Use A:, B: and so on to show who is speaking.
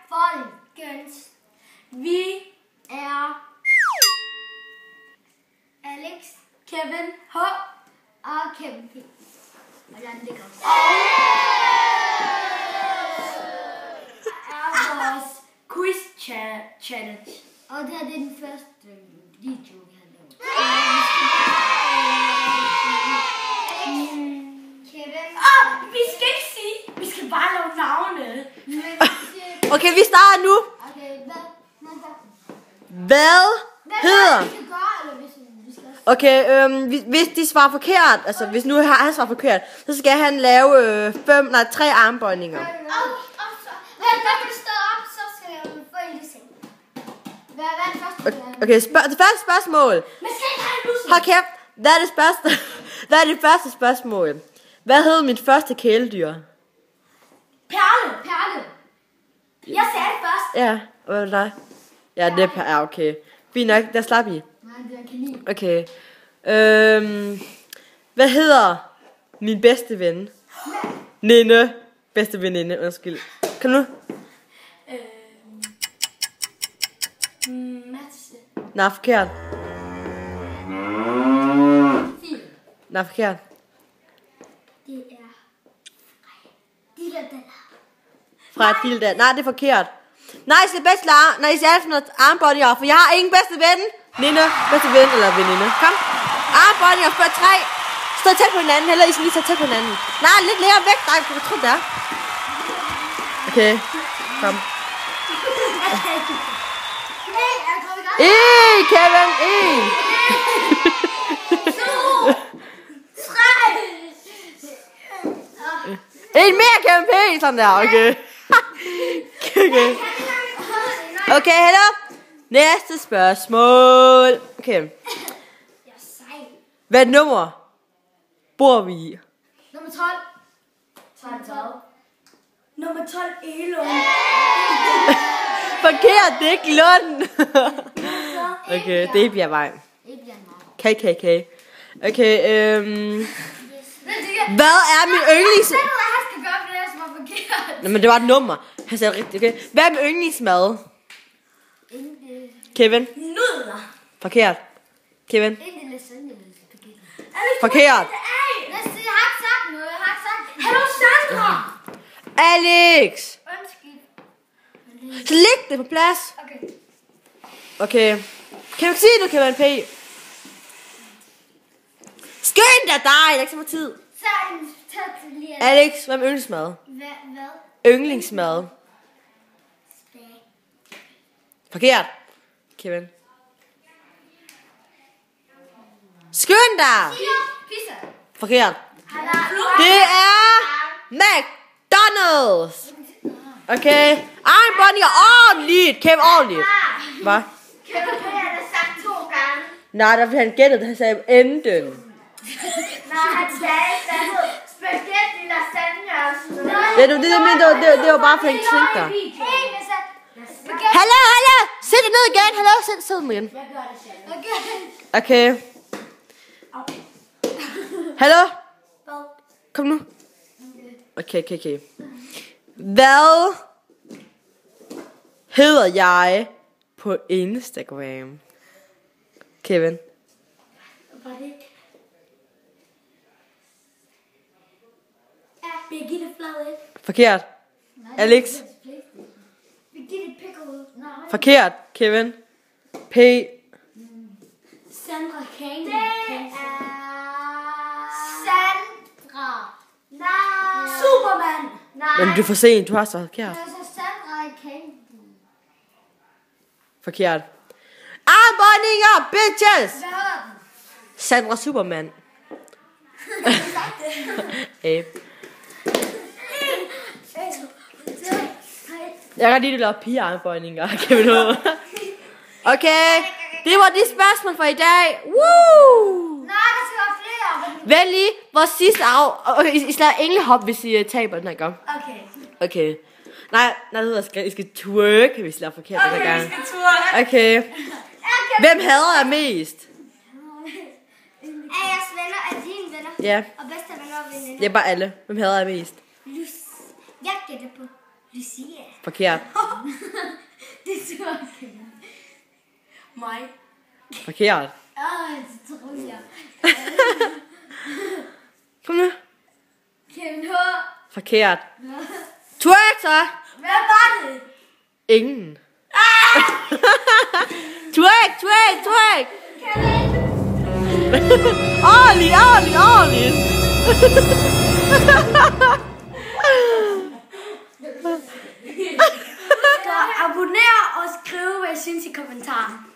A: folkens. Vi er Alex, Kevin H. og Kevin P. Og jeg ligger også. Er vores quiz challenge. Og det her det er den første video, vi har lavet. Kevin. Vi skal ikke sige. Vi skal bare lave navne.
B: Okay, vi starter nu.
A: Okay,
B: Hvad hedder... Okay, hvis de svarer forkert, altså hvis nu han svarer forkert, så skal han lave 3 armbøjninger.
A: Hvad kan stå op, så skal jeg få en lille seng. Hvad er det første?
B: Okay, det første spørgsmål.
A: Men skal ikke have en lusse?
B: Hold kæft, hvad er det første spørgsmål? Hvad hed mit første kæledyr?
A: Perle. Jeg sagde det først.
B: Ja, hvad var det dig? Ja, det er okay. Fint nok, der slap I.
A: Nej, det er kanin.
B: Okay. Hvad hedder min bedste ven? Ninde. Bedste veninde, undskyld. Kom nu.
A: Mads.
B: Nej, forkert.
A: Fint.
B: Nej, forkert.
A: Det er Dilda.
B: Fra Dilda. Nej, det er forkert. Nej, I skal bedst klare, når I skal have noget armbåndinger, for jeg har ingen bedste ven. Ninde, bedste ven eller veninde. Kom. Armbåndinger, spørg 3. Stå tæt på hinanden, eller I skal lige stå tæt på hinanden. Nej, lidt længere væk. Nej, jeg tror det er. Okay, kom. Kevin, 1. En mere, Kevin P. Sådan der, okay. Okay. Okay, hello. Næste spørgsmål. Okay. Hvad nummer bor vi i?
A: Nummer 12. 12. Nummer 12 Elund.
B: Forkert, det er ikke Lund. Okay, det er Bjergvej. KKK. Okay, hvad er min yndlings... Nå, men det var et nummer. Han sagde rigtigt, okay. Hvad er min yndlingsmad? Kevin?
A: Nudler.
B: Forkert. Kevin?
A: Ikke lasagne.
B: Forkert.
A: Jeg har ikke sagt noget. Jeg har ikke sagt... Hallo, Sandra!
B: Alex!
A: Undskyld.
B: Så læg det på plads.
A: Okay.
B: Okay. Kan du sige det, Kevin P? Skynd dig, der er ikke så meget tid.
A: Så tag til lige...
B: Alex, hvad er min yndlingsmad?
A: Hvad?
B: Yndlingsmad.
A: Spag.
B: Forkert. Kevin. Skynd dig!
A: Pizza.
B: Forkert. Det er McDonald's. Okay. Armbåndinger ordentligt. Kevin, ordentligt. Hvad?
A: Kevin P. har sagt 2 gange.
B: Nej, der han gættede, han sagde enden.
A: Nej, han sagde spaghetti, lasagne og sådan noget.
B: Ja, det var bare for en tænke dig. Hallo. Sæt dig ned igen. Hallo, sæt mig igen.
A: Jeg gør det selv.
B: Okay. Hallo? Kom nu. Okay. Hvad hedder jeg på Instagram? Kevin.
A: Var det ikke? Birgitte Flade.
B: Forkert. Alex.
A: Birgitte Pickle. Nej.
B: Forkert. Kevin. P.
A: Sandra Kane. Det er... Sandra. Nej. Superman. Nej.
B: Men du er for sent. Du har så forkert.
A: Det er så Sandra Kane.
B: Forkert. Armbåndinger, bitches!
A: Hvad hedder den?
B: Sandra Superman. Jeg kan lige lave pigearmbøjninger. Okay, det var de spørgsmål for i dag. Woo!
A: Nej, der skal være flere.
B: Vælg lige vores sidste Okay, I skal lave englehop, hvis I taber den her gang. Okay. Nej, det hedder, I skal twerk, hvis I laver forkert den her gang.
A: Vi skal twerk.
B: Okay. Hvem hader jeg mest?
A: Er jeres venner, er dine venner?
B: Ja.
A: Og bedste venner og veninder?
B: Ja, bare alle. Hvem hader jeg mest?
A: Lys. Jeg gætter på Lucia.
B: Forkert.
A: Det tror jeg ikke. Mig.
B: Forkert.
A: Det tror jeg.
B: Kom nu.
A: Kevin H.
B: Forkert. Twerk så.
A: Hvad var det?
B: Ingen. Twerk.
A: Kevin.
B: Ordentligt.
A: Så abonner og skriv, hvad I synes i kommentarer.